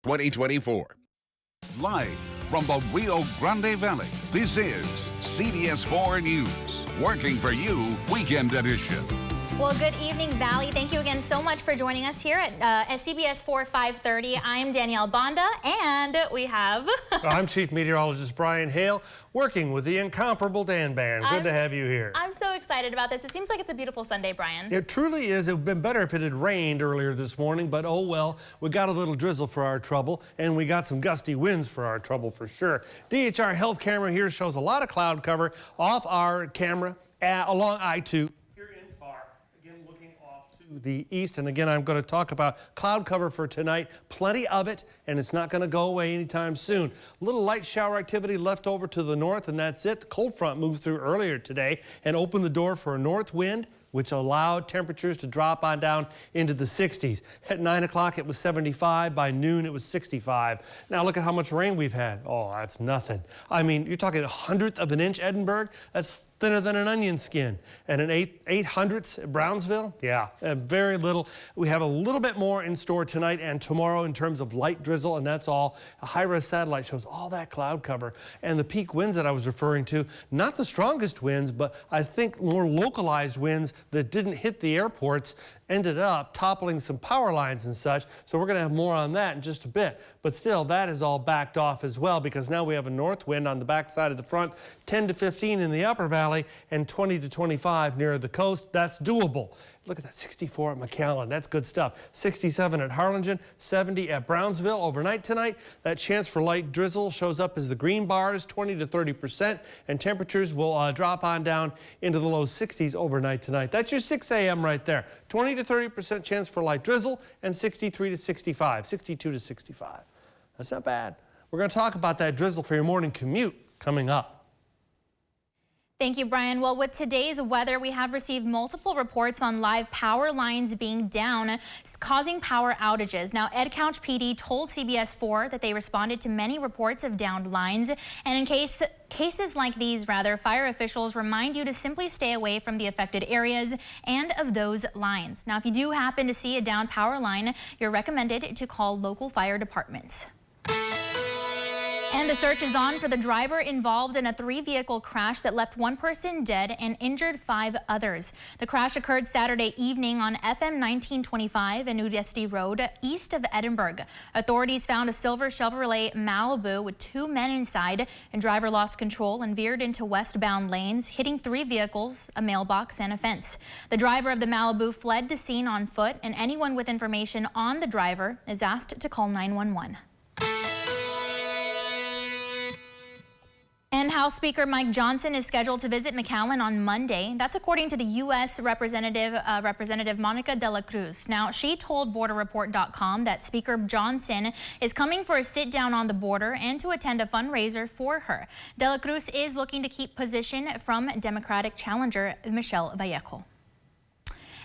2024. Live from the Rio Grande Valley, this is CBS 4 News. Working for you, Weekend Edition. Well, good evening, Valley. Thank you again so much for joining us here at CBS 4 530. I'm Danielle Banda, and we have... I'm Chief Meteorologist Bryan Hale, working with the incomparable Dan Banda. Good to have you here. I'm so excited about this. It seems like it's a beautiful Sunday, Bryan. It truly is. It would have been better if it had rained earlier this morning, but oh well. We got a little drizzle for our trouble, and we got some gusty winds for our trouble for sure. DHR health camera here shows a lot of cloud cover off our camera along I-2. The east, and again, I'm going to talk about cloud cover for tonight. Plenty of it, and it's not going to go away anytime soon. A little light shower activity left over to the north, and that's it. The cold front moved through earlier today and opened the door for a north wind, which allowed temperatures to drop on down into the 60s. At 9 o'clock, it was 75. By noon, it was 65. Now, look at how much rain we've had. Oh, that's nothing. I mean, you're talking 1/100th of an inch, Edinburgh. That's thinner than an onion skin. And an 8/800th at Brownsville? Yeah, very little. We have a little bit more in store tonight and tomorrow in terms of light drizzle, and that's all. A high-res satellite shows all that cloud cover. And the peak winds that I was referring to, not the strongest winds, but I think more localized winds that didn't hit the airports ended up toppling some power lines and such. So we're going to have more on that in just a bit. But still, that is all backed off as well, because now we have a north wind on the back side of the front, 10 to 15 in the upper valley and 20 to 25 near the coast. That's doable. Look at that, 64 at McAllen. That's good stuff. 67 at Harlingen, 70 at Brownsville. Overnight tonight, that chance for light drizzle shows up as the green bars, 20 to 30%, and temperatures will drop on down into the low 60s overnight tonight. That's your 6 a.m. right there. 20 to 30% chance for light drizzle, and 63 to 65, 62 to 65. That's not bad. We're going to talk about that drizzle for your morning commute coming up. Thank you, Bryan. Well, with today's weather, we have received multiple reports on live power lines being down, causing power outages. Now, Ed Couch PD told CBS 4 that they responded to many reports of downed lines. And in cases like these, fire officials remind you to simply stay away from the affected areas and of those lines. Now, if you do happen to see a downed power line, you're recommended to call local fire departments. And the search is on for the driver involved in a 3-vehicle crash that left 1 person dead and injured 5 others. The crash occurred Saturday evening on FM 1925 and Udesti Road, east of Edinburgh. Authorities found a silver Chevrolet Malibu with 2 men inside, and driver lost control and veered into westbound lanes, hitting 3 vehicles, a mailbox, and a fence. The driver of the Malibu fled the scene on foot, and anyone with information on the driver is asked to call 911. And House Speaker Mike Johnson is scheduled to visit McAllen on Monday. That's according to the U.S. Representative Monica De La Cruz. Now, she told BorderReport.com that Speaker Johnson is coming for a sit-down on the border and to attend a fundraiser for her. De La Cruz is looking to keep position from Democratic challenger Michelle Vallejo.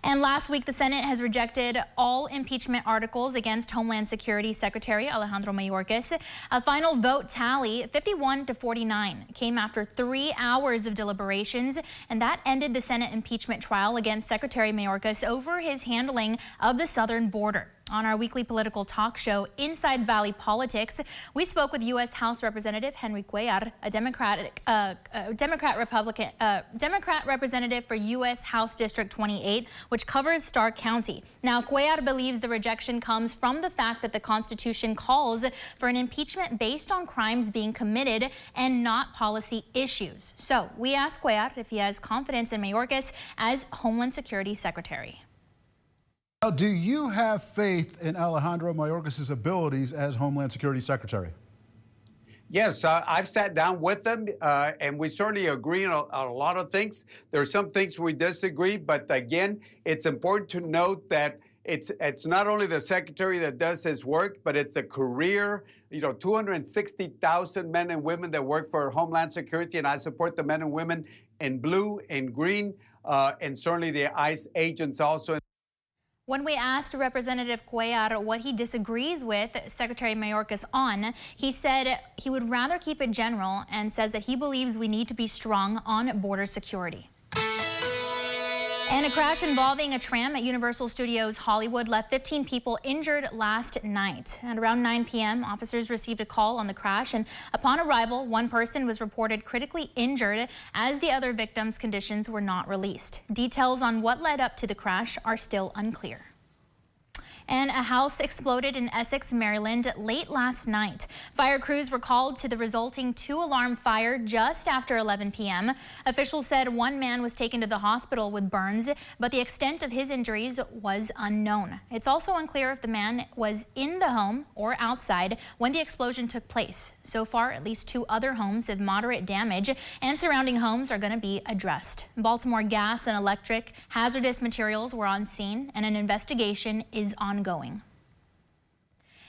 And last week, the Senate has rejected all impeachment articles against Homeland Security Secretary Alejandro Mayorkas. A final vote tally, 51 to 49, came after 3 hours of deliberations, and that ended the Senate impeachment trial against Secretary Mayorkas over his handling of the southern border. On our weekly political talk show, Inside Valley Politics, we spoke with U.S. House Representative Henry Cuellar, a Democrat representative for U.S. House District 28, which covers Starr County. Now, Cuellar believes the rejection comes from the fact that the Constitution calls for an impeachment based on crimes being committed and not policy issues. So we asked Cuellar if he has confidence in Mayorkas as Homeland Security Secretary. Now, do you have faith in Alejandro Mayorkas' abilities as Homeland Security Secretary? Yes, I've sat down with them, and we certainly agree on a lot of things. There are some things we disagree, but again, it's important to note that it's not only the secretary that does his work, but it's a career. 260,000 men and women that work for Homeland Security, and I support the men and women in blue and green, and certainly the ICE agents also. When we asked Representative Cuellar what he disagrees with Secretary Mayorkas on, he said he would rather keep it general and says that he believes we need to be strong on border security. And a crash involving a tram at Universal Studios Hollywood left 15 people injured last night. At around 9 p.m., officers received a call on the crash, and upon arrival, one person was reported critically injured as the other victim's conditions were not released. Details on what led up to the crash are still unclear. And a house exploded in Essex, Maryland late last night. Fire crews were called to the resulting 2-alarm fire just after 11 p.m. Officials said one man was taken to the hospital with burns, but the extent of his injuries was unknown. It's also unclear if the man was in the home or outside when the explosion took place. So far, at least 2 other homes have moderate damage, and surrounding homes are going to be addressed. Baltimore Gas and Electric hazardous materials were on scene, and an investigation is ongoing.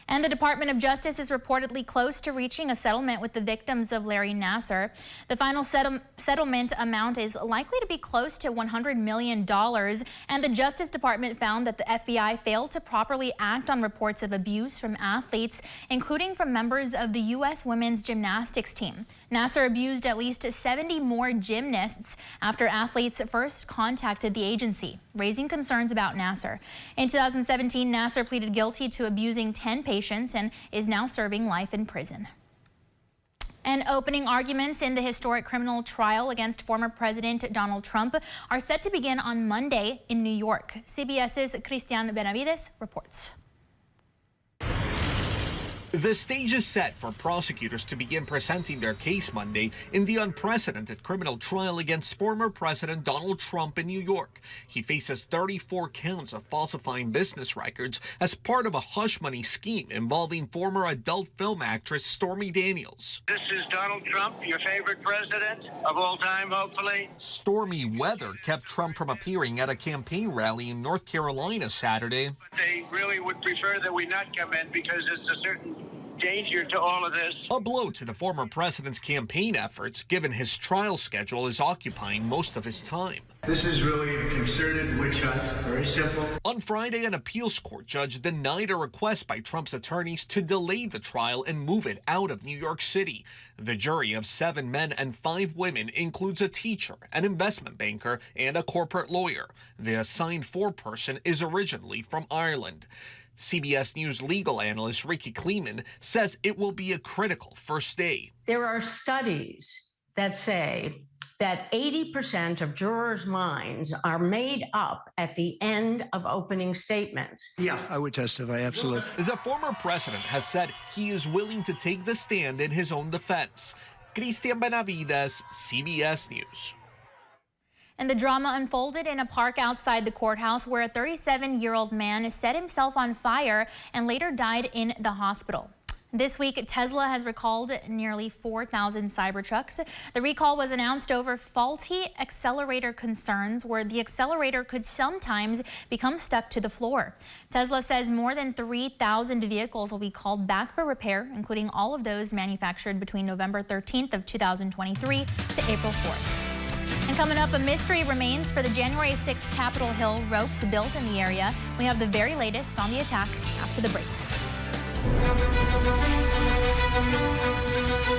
And the Department of Justice is reportedly close to reaching a settlement with the victims of Larry Nassar. The final settlement amount is likely to be close to $100 million, and the Justice Department found that the FBI failed to properly act on reports of abuse from athletes, including from members of the U.S. women's gymnastics team. Nassar abused at least 70 more gymnasts after athletes first contacted the agency, raising concerns about Nassar. In 2017, Nassar pleaded guilty to abusing 10 patients and is now serving life in prison. And opening arguments in the historic criminal trial against former President Donald Trump are set to begin on Monday in New York. CBS's Christian Benavides reports. The stage is set for prosecutors to begin presenting their case Monday in the unprecedented criminal trial against former President Donald Trump in New York. He faces 34 counts of falsifying business records as part of a hush money scheme involving former adult film actress Stormy Daniels. This is Donald Trump, your favorite president of all time, hopefully. Stormy weather kept Trump from appearing at a campaign rally in North Carolina Saturday. They really would prefer that we not come in because it's a certain danger to all of this. A blow to the former president's campaign efforts, given his trial schedule is occupying most of his time. This is really a concerted witch hunt, very simple. On Friday, an appeals court judge denied a request by Trump's attorneys to delay the trial and move it out of New York City. The jury of 7 men and 5 women includes a teacher, an investment banker, and a corporate lawyer. The assigned foreperson is originally from Ireland. CBS News legal analyst Ricky Kleeman says it will be a critical first day. There are studies that say that 80% of jurors' minds are made up at the end of opening statements. Yeah, I would testify, absolutely. The former president has said he is willing to take the stand in his own defense. Christian Benavides, CBS News. And the drama unfolded in a park outside the courthouse where a 37-year-old man set himself on fire and later died in the hospital. This week, Tesla has recalled nearly 4,000 Cybertrucks. The recall was announced over faulty accelerator concerns where the accelerator could sometimes become stuck to the floor. Tesla says more than 3,000 vehicles will be called back for repair, including all of those manufactured between November 13th of 2023 to April 4th. And coming up, a mystery remains for the January 6th Capitol Hill ropes built in the area. We have the very latest on the attack after the break.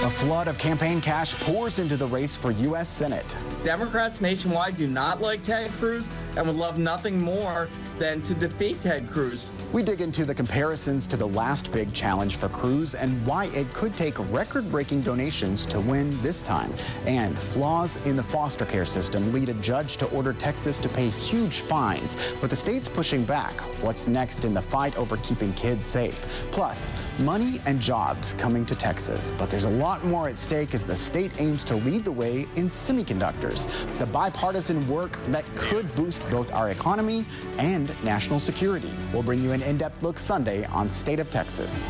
A flood of campaign cash pours into the race for U.S. Senate. Democrats nationwide do not like Ted Cruz and would love nothing more than to defeat Ted Cruz. We dig into the comparisons to the last big challenge for Cruz and why it could take record-breaking donations to win this time. And flaws in the foster care system lead a judge to order Texas to pay huge fines. But the state's pushing back. What's next in the fight over keeping kids safe? Plus, money and jobs coming to Texas. But there's a lot more at stake as the state aims to lead the way in semiconductors. The bipartisan work that could boost both our economy and national security. We'll bring you an in-depth look Sunday on State of Texas.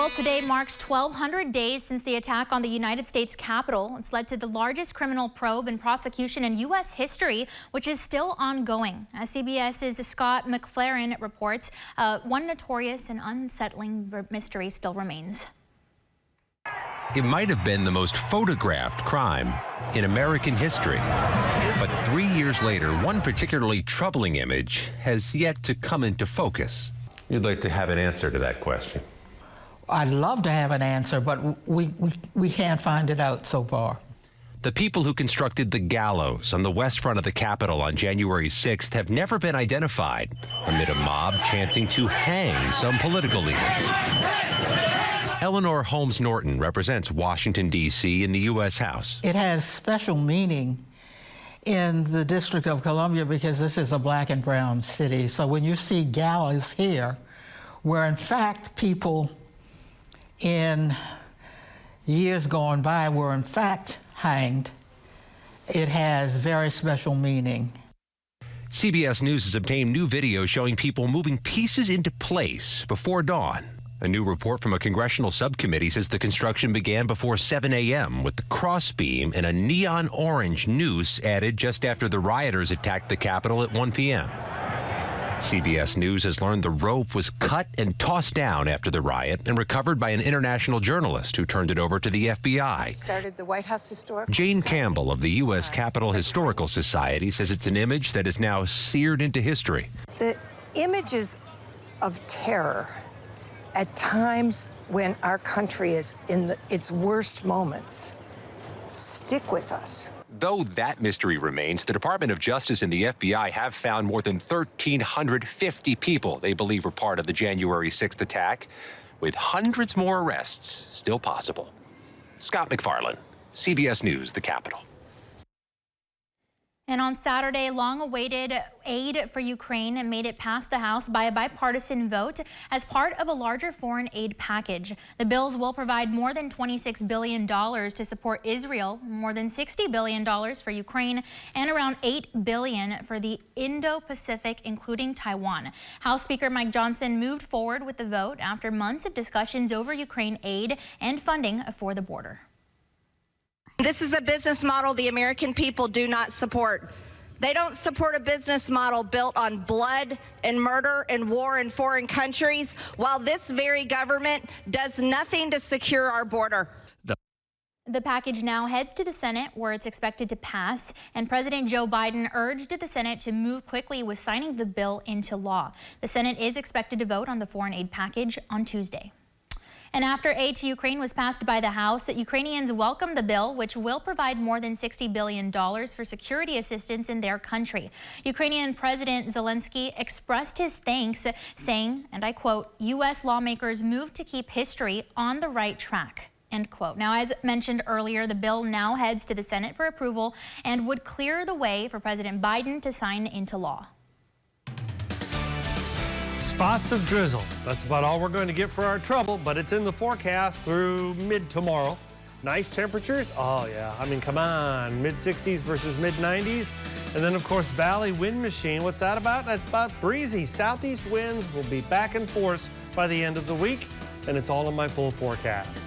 Well, today marks 1,200 days since the attack on the United States Capitol. It's led to the largest criminal probe and prosecution in U.S. history, which is still ongoing. As CBS's Scott McLaren reports, one notorious and unsettling mystery still remains. It might have been the most photographed crime in American history. But 3 years later, one particularly troubling image has yet to come into focus. You'd like to have an answer to that question? I'd love to have an answer, but we can't find it out so far. The people who constructed the gallows on the west front of the Capitol on January 6th have never been identified amid a mob chanting to hang some political leaders. Eleanor Holmes Norton represents Washington, D.C. in the U.S. House. It has special meaning in the District of Columbia because this is a black and brown city. So when you see gallows here, where in fact people in years gone by were in fact hanged, it has very special meaning. CBS News has obtained new video showing people moving pieces into place before dawn. A new report from a congressional subcommittee says the construction began before 7 a.m. with the crossbeam and a neon orange noose added just after the rioters attacked the Capitol at 1 p.m. CBS News has learned the rope was cut and tossed down after the riot and recovered by an international journalist who turned it over to the FBI. Started the White House Historical Jane Society. Campbell of the U.S. Capitol Historical Society says it's an image that is now seared into history. The images of terror at times when our country is in its worst moments stick with us. Though that mystery remains, the Department of Justice and the FBI have found more than 1,350 people they believe were part of the January 6th attack, with hundreds more arrests still possible. Scott McFarland, CBS News, the Capitol. And on Saturday, long-awaited aid for Ukraine made it past the House by a bipartisan vote as part of a larger foreign aid package. The bills will provide more than $26 billion to support Israel, more than $60 billion for Ukraine, and around $8 billion for the Indo-Pacific, including Taiwan. House Speaker Mike Johnson moved forward with the vote after months of discussions over Ukraine aid and funding for the border. This is a business model the American people do not support. They don't support a business model built on blood and murder and war in foreign countries, while this very government does nothing to secure our border. The package now heads to the Senate, where it's expected to pass, and President Joe Biden urged the Senate to move quickly with signing the bill into law. The Senate is expected to vote on the foreign aid package on Tuesday. And after aid to Ukraine was passed by the House, Ukrainians welcomed the bill, which will provide more than $60 billion for security assistance in their country. Ukrainian President Zelensky expressed his thanks, saying, and I quote, "U.S. lawmakers moved to keep history on the right track." End quote. Now, as mentioned earlier, the bill now heads to the Senate for approval and would clear the way for President Biden to sign into law. Spots of drizzle. That's about all we're going to get for our trouble, but it's in the forecast through mid-tomorrow. Nice temperatures. Oh, yeah. I mean, come on. Mid-60s versus mid-90s. And then, of course, Valley Wind Machine. What's that about? That's about breezy. Southeast winds will be back in force by the end of the week, and it's all in my full forecast.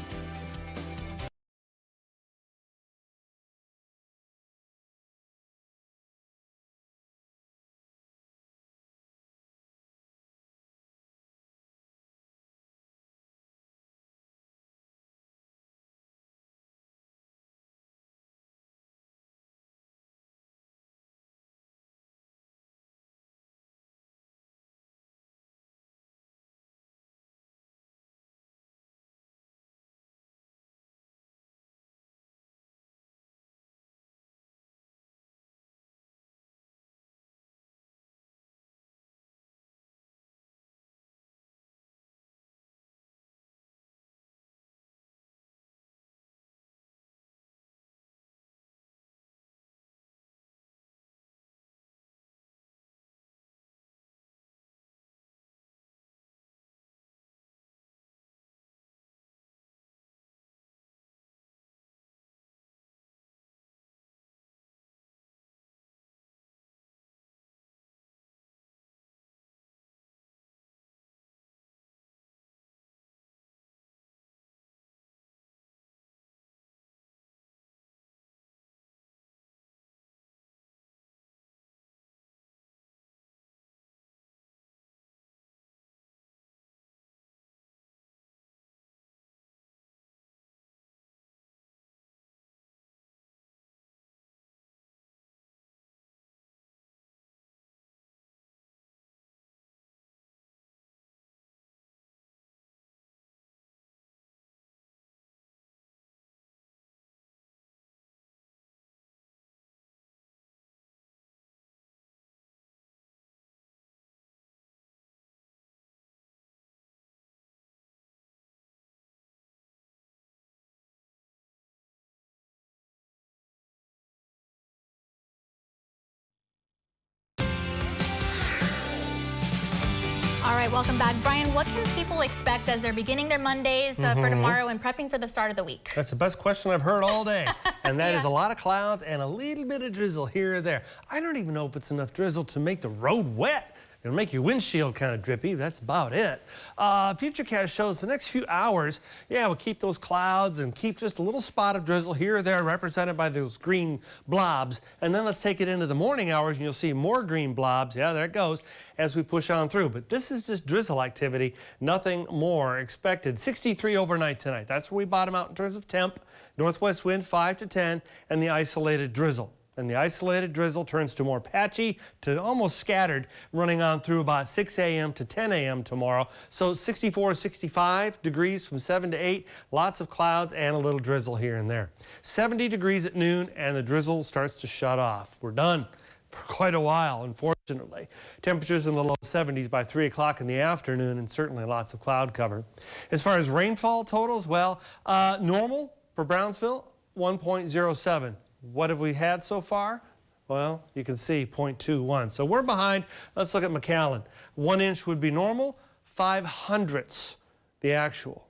right, welcome back. Brian, what can people expect as they're beginning their Mondays for tomorrow and prepping for the start of the week? That's the best question I've heard all day. And that is a lot of clouds and a little bit of drizzle here or there. I don't even know if it's enough drizzle to make the road wet. It'll make your windshield kind of drippy. That's about it. Futurecast shows the next few hours, we'll keep those clouds and keep just a little spot of drizzle here or there represented by those green blobs. And then let's take it into the morning hours and you'll see more green blobs. Yeah, there it goes as we push on through. But this is just drizzle activity, nothing more expected. 63 overnight tonight. That's where we bottom out in terms of temp. Northwest wind 5 to 10 and the isolated drizzle. And the isolated drizzle turns to more patchy to almost scattered, running on through about 6 a.m. to 10 a.m. tomorrow. So 64, 65 degrees from 7 to 8, lots of clouds and a little drizzle here and there. 70 degrees at noon and the drizzle starts to shut off. We're done for quite a while, unfortunately. Temperatures in the low 70s by 3 o'clock in the afternoon and certainly lots of cloud cover. As far as rainfall totals, well, normal for Brownsville, 1.07. What have we had so far? Well, you can see 0.21. So we're behind. Let's look at McAllen. 1 inch would be normal, 5/100ths the actual.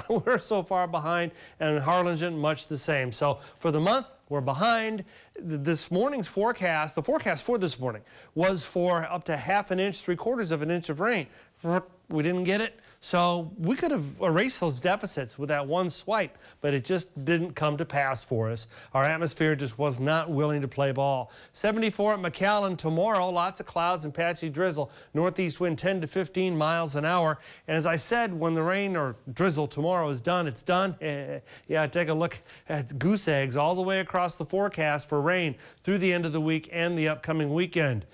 We're so far behind, and in Harlingen, much the same. So for the month, we're behind. This morning's forecast, the forecast for this morning, was for up to 1/2 inch, 3/4 of an inch of rain. We didn't get it. So we could have erased those deficits with that one swipe, but it just didn't come to pass for us. Our atmosphere just was not willing to play ball. 74 at McAllen tomorrow, lots of clouds and patchy drizzle. Northeast wind 10 to 15 miles an hour. And as I said, when the rain or drizzle tomorrow is done, it's done. Take a look at goose eggs all the way across the forecast for rain through the end of the week and the upcoming weekend.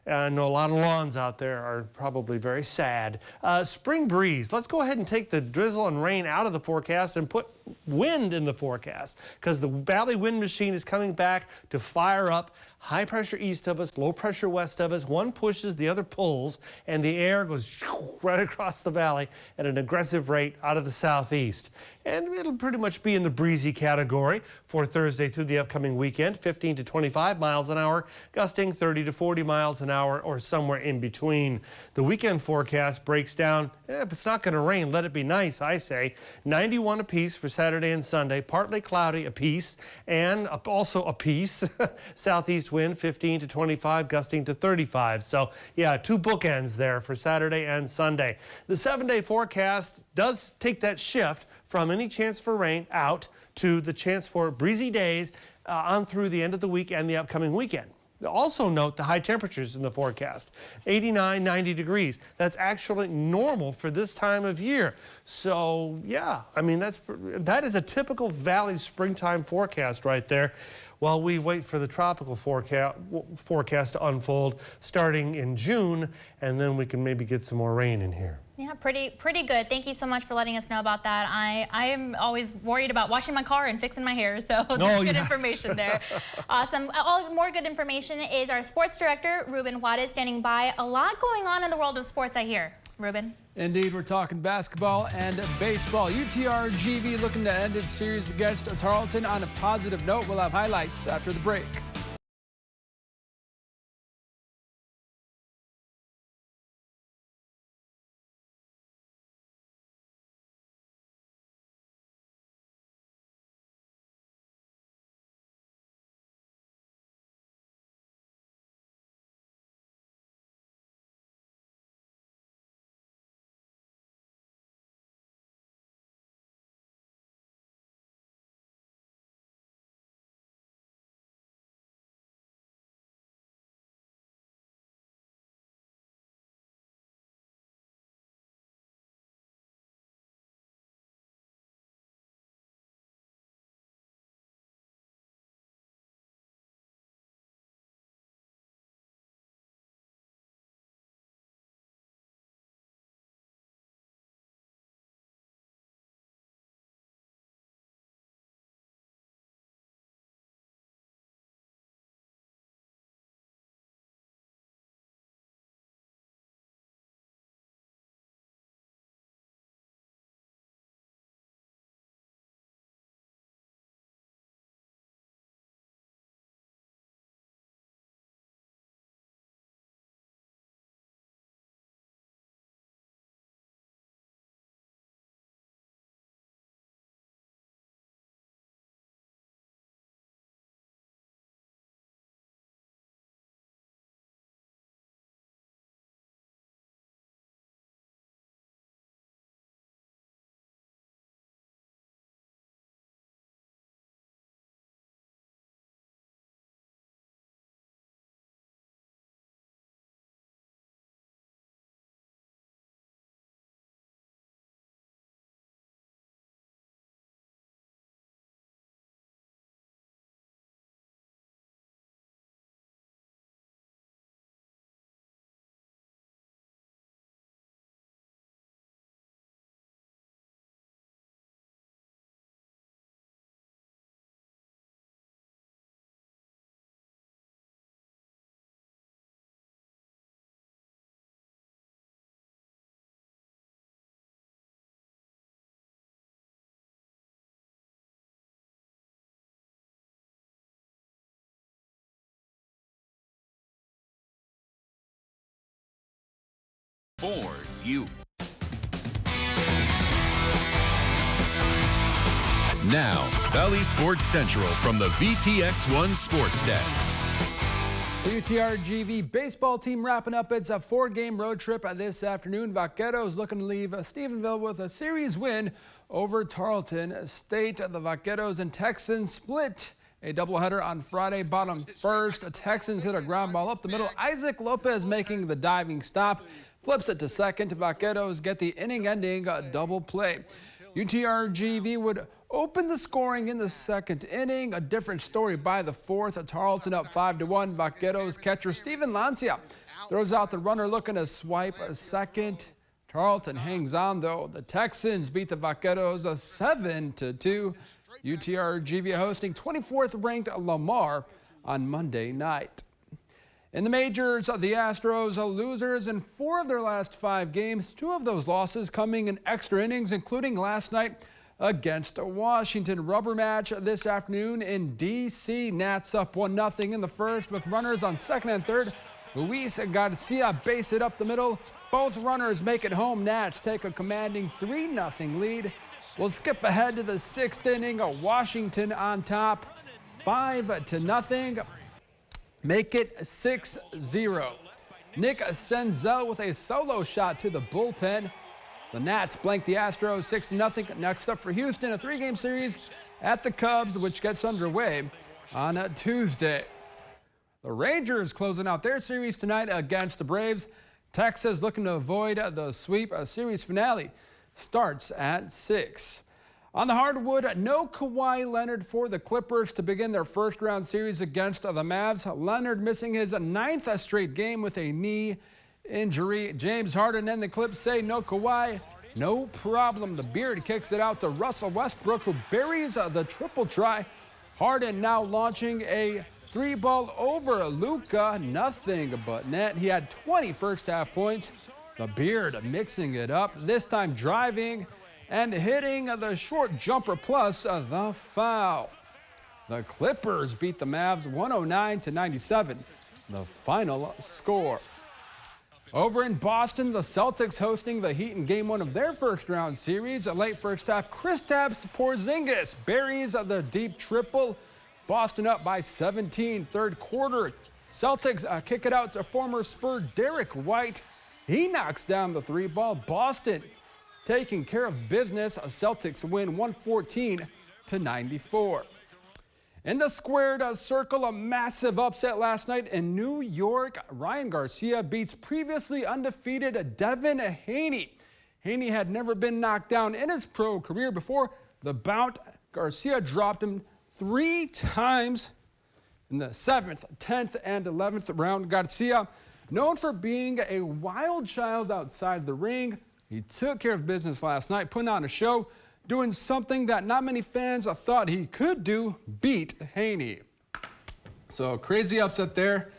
I know a lot of lawns out there are probably very sad. Spring breeze. Let's go ahead and take the drizzle and rain out of the forecast and put wind in the forecast because the valley wind machine is coming back to fire up. High pressure east of us, low pressure west of us. One pushes, the other pulls, and the air goes right across the valley at an aggressive rate out of the southeast. And it'll pretty much be in the breezy category for Thursday through the upcoming weekend. 15 to 25 miles an hour, gusting 30 to 40 miles an hour or somewhere in between. The weekend forecast breaks down. If it's not going to rain, let it be nice, I say. 91 apiece for Saturday and Sunday, partly cloudy apiece, and also apiece. Southeast wind 15 to 25, gusting to 35. So, two bookends there for Saturday and Sunday. The 7-day forecast does take that shift from any chance for rain out to the chance for breezy days on through the end of the week and the upcoming weekend. Also note the high temperatures in the forecast, 89, 90 degrees. That's actually normal for this time of year. So, I mean, that is a typical valley springtime forecast right there while we wait for the tropical forecast to unfold starting in June, and then we can maybe get some more rain in here. Yeah, pretty good. Thank you so much for letting us know about that. I am always worried about washing my car and fixing my hair, so that's good information there. Awesome. More good information is our sports director, Ruben Juarez, standing by. A lot going on in the world of sports, I hear. Ruben? Indeed, we're talking basketball and baseball. UTRGV looking to end its series against Tarleton on a positive note. We'll have highlights after the break. you. Now, Valley Sports Central from the VTX1 Sports Desk. The UTRGV baseball team wrapping up its 4-game road trip this afternoon. Vaqueros looking to leave Stephenville with a series win over Tarleton State. The Vaqueros and Texans split a doubleheader on Friday. Bottom first, the Texans hit a ground ball up the middle. Isaac Lopez making the diving stop. Flips it to second. Vaqueros get the inning-ending double play. UTRGV would open the scoring in the second inning. A different story by the fourth. Tarleton up 5-1. Vaqueros catcher Steven Lancia throws out the runner looking to swipe a second. Tarleton hangs on though. The Texans beat the Vaqueros 7-2. UTRGV hosting 24th ranked Lamar on Monday night. In the majors, the Astros are losers in 4 of their last 5 games. 2 of those losses coming in extra innings, including last night against Washington. Rubber match this afternoon in D.C. Nats up 1-0 in the first with runners on second and third. Luis Garcia base it up the middle. Both runners make it home. Nats take a commanding 3-0 lead. We'll skip ahead to the 6th inning. Washington on top, 5-0. Make it 6-0. Nick Senzel with a solo shot to the bullpen. The Nats blank the Astros 6-0. Next up for Houston, a 3-game series at the Cubs, which gets underway on Tuesday. The Rangers closing out their series tonight against the Braves. Texas looking to avoid the sweep. A series finale starts at 6. On the hardwood, no Kawhi Leonard for the Clippers to begin their first-round series against the Mavs. Leonard missing his 9th straight game with a knee injury. James Harden and the Clips say no Kawhi, no problem. The Beard kicks it out to Russell Westbrook, who buries the triple try. Harden now launching a 3-ball over Luka, nothing but net. He had 20 first-half points. The Beard mixing it up, this time driving and hitting the short jumper plus the foul. The Clippers beat the Mavs 109-97, the final score. Over in Boston, the Celtics hosting the Heat in game 1 of their first-round series. A late first half, Kristaps Porzingis buries the deep triple. Boston up by 17, third quarter. Celtics kick it out to former Spur Derek White. He knocks down the 3-ball. Boston taking care of business. Celtics win 114-94. In the squared circle, a massive upset last night in New York. Ryan Garcia beats previously undefeated Devin Haney. Haney had never been knocked down in his pro career before the bout. Garcia dropped him 3 times in the 7th, 10th, and 11th round. Garcia, known for being a wild child outside the ring, he took care of business last night, putting on a show, doing something that not many fans thought he could do, beat Haney. So crazy upset there.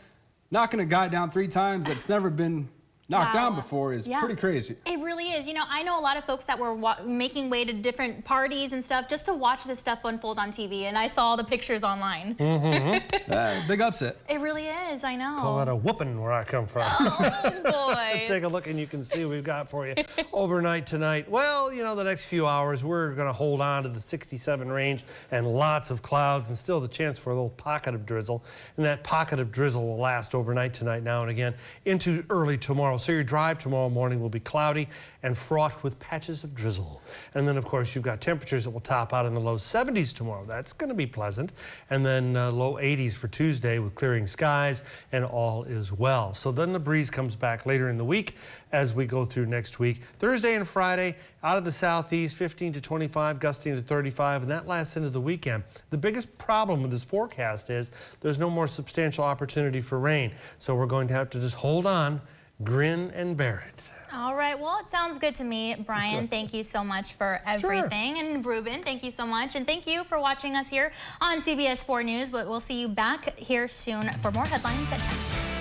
Knocking a guy down 3 times that's never been knocked down before is pretty crazy. It really is. You know, I know a lot of folks that were making way to different parties and stuff just to watch this stuff unfold on TV, and I saw the pictures online. Big upset. It really is, I know. Call that a whooping where I come from. Oh, boy. Take a look and you can see what we've got for you overnight tonight. Well, you know, the next few hours we're going to hold on to the 67 range and lots of clouds and still the chance for a little pocket of drizzle. And that pocket of drizzle will last overnight tonight now and again into early tomorrow. So your drive tomorrow morning will be cloudy and fraught with patches of drizzle. And then, of course, you've got temperatures that will top out in the low 70s tomorrow. That's going to be pleasant. And then low 80s for Tuesday with clearing skies, and all is well. So then the breeze comes back later in the week as we go through next week. Thursday and Friday, out of the southeast, 15 to 25, gusting to 35, and that lasts into the weekend. The biggest problem with this forecast is there's no more substantial opportunity for rain. So we're going to have to just hold on, grin and bear it. All right, well, it sounds good to me. Brian, thank you so much for everything. Sure. And Ruben, thank you so much. And thank you for watching us here on CBS 4 News. But we'll see you back here soon for more headlines at 10.